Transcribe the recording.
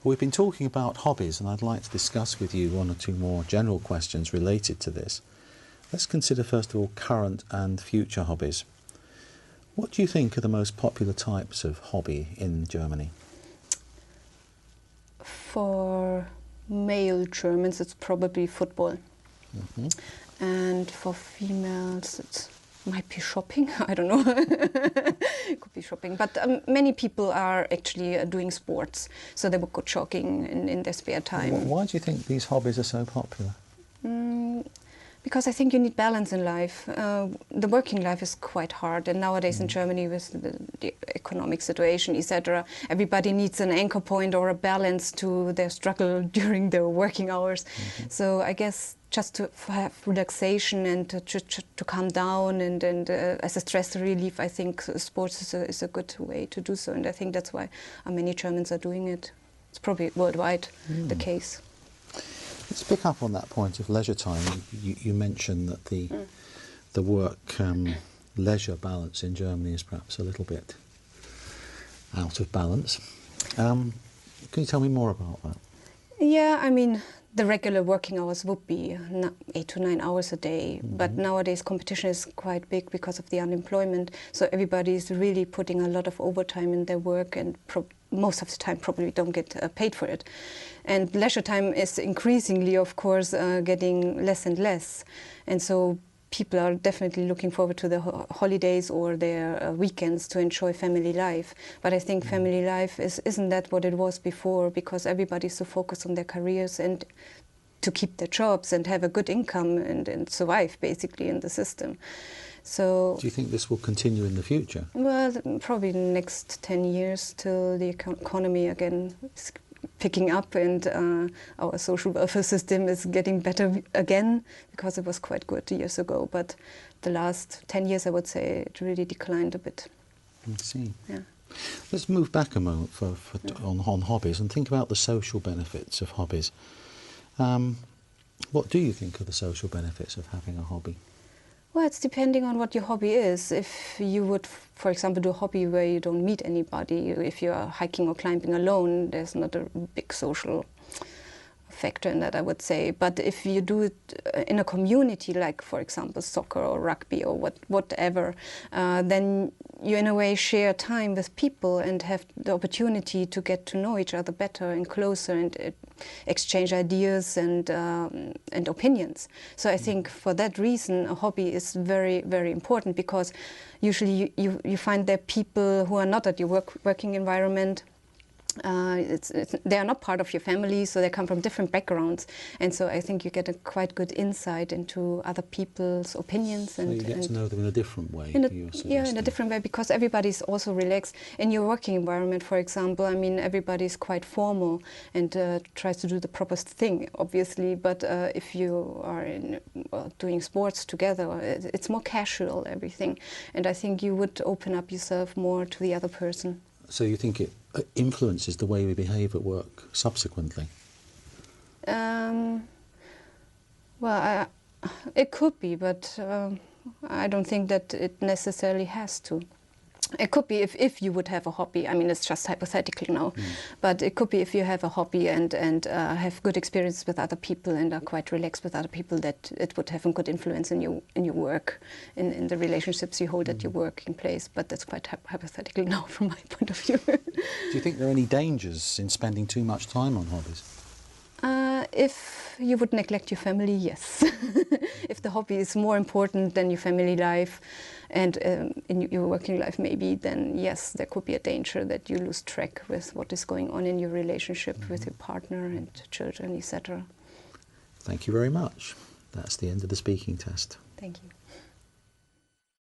We've been talking about hobbies, and I'd like to discuss with you one or two more general questions related to this. Let's consider first of all current and future hobbies. What do you think are the most popular types of hobby in Germany? For male Germans, it's probably football. Mm-hmm. And for females, it might be shopping. I don't know. It could be shopping. But many people are actually doing sports. So they would go jogging in their spare time. Why do you think these hobbies are so popular? Because I think you need balance in life. The working life is quite hard, and nowadays in Germany with the economic situation, etc., everybody needs an anchor point or a balance to their struggle during their working hours. Mm-hmm. So I guess just to have relaxation and to calm down and as a stress relief, I think sports is a good way to do so, and I think that's why many Germans are doing it. It's probably worldwide the case. Let's pick up on that point of leisure time. You mentioned that the work leisure balance in Germany is perhaps a little bit out of balance. Can you tell me more about that? Yeah, I mean, the regular working hours would be 8 to 9 hours a day, but nowadays competition is quite big because of the unemployment, so everybody is really putting a lot of overtime in their work, and most of the time probably don't get paid for it. And leisure time is increasingly, of course, getting less and less, and so people are definitely looking forward to the holidays or their weekends to enjoy family life. But I think family life isn't that what it was before, because everybody's so focused on their careers and to keep their jobs and have a good income and survive basically in the system. So, do you think this will continue in the future? Well, probably in the next 10 years till the economy again is picking up and our social welfare system is getting better again, because it was quite good years ago. But the last 10 years, I would say, it really declined a bit. I see. Yeah. Let's move back a moment on hobbies and think about the social benefits of hobbies. What do you think are the social benefits of having a hobby? Well, it's depending on what your hobby is. If you would, for example, do a hobby where you don't meet anybody, if you are hiking or climbing alone, there's not a big social factor in that, I would say. But if you do it in a community, like, for example, soccer or rugby or whatever, then you, in a way, share time with people and have the opportunity to get to know each other better and closer and exchange ideas and opinions. So I think for that reason, a hobby is very, very important, because usually you find there people who are not at your working environment. They are not part of your family, so they come from different backgrounds, and so I think you get a quite good insight into other people's opinions. So you get to know them in a different way. Yeah, in a different way, because everybody's also relaxed. In your working environment, for example, I mean, everybody's quite formal and tries to do the proper thing, obviously, but if you are doing sports together, it's more casual, everything, and I think you would open up yourself more to the other person. So you think it influences the way we behave at work subsequently? Well, it could be, but I don't think that it necessarily has to. It could be if you would have a hobby. I mean, it's just hypothetical now, but it could be if you have a hobby and have good experience with other people and are quite relaxed with other people, that it would have a good influence in your work, in the relationships you hold at your working place. But that's quite hypothetical now from my point of view. Do you think there are any dangers in spending too much time on hobbies? If you would neglect your family, yes. If the hobby is more important than your family life and in your working life maybe, then yes, there could be a danger that you lose track with what is going on in your relationship with your partner and children, etc. Thank you very much. That's the end of the speaking test. Thank you.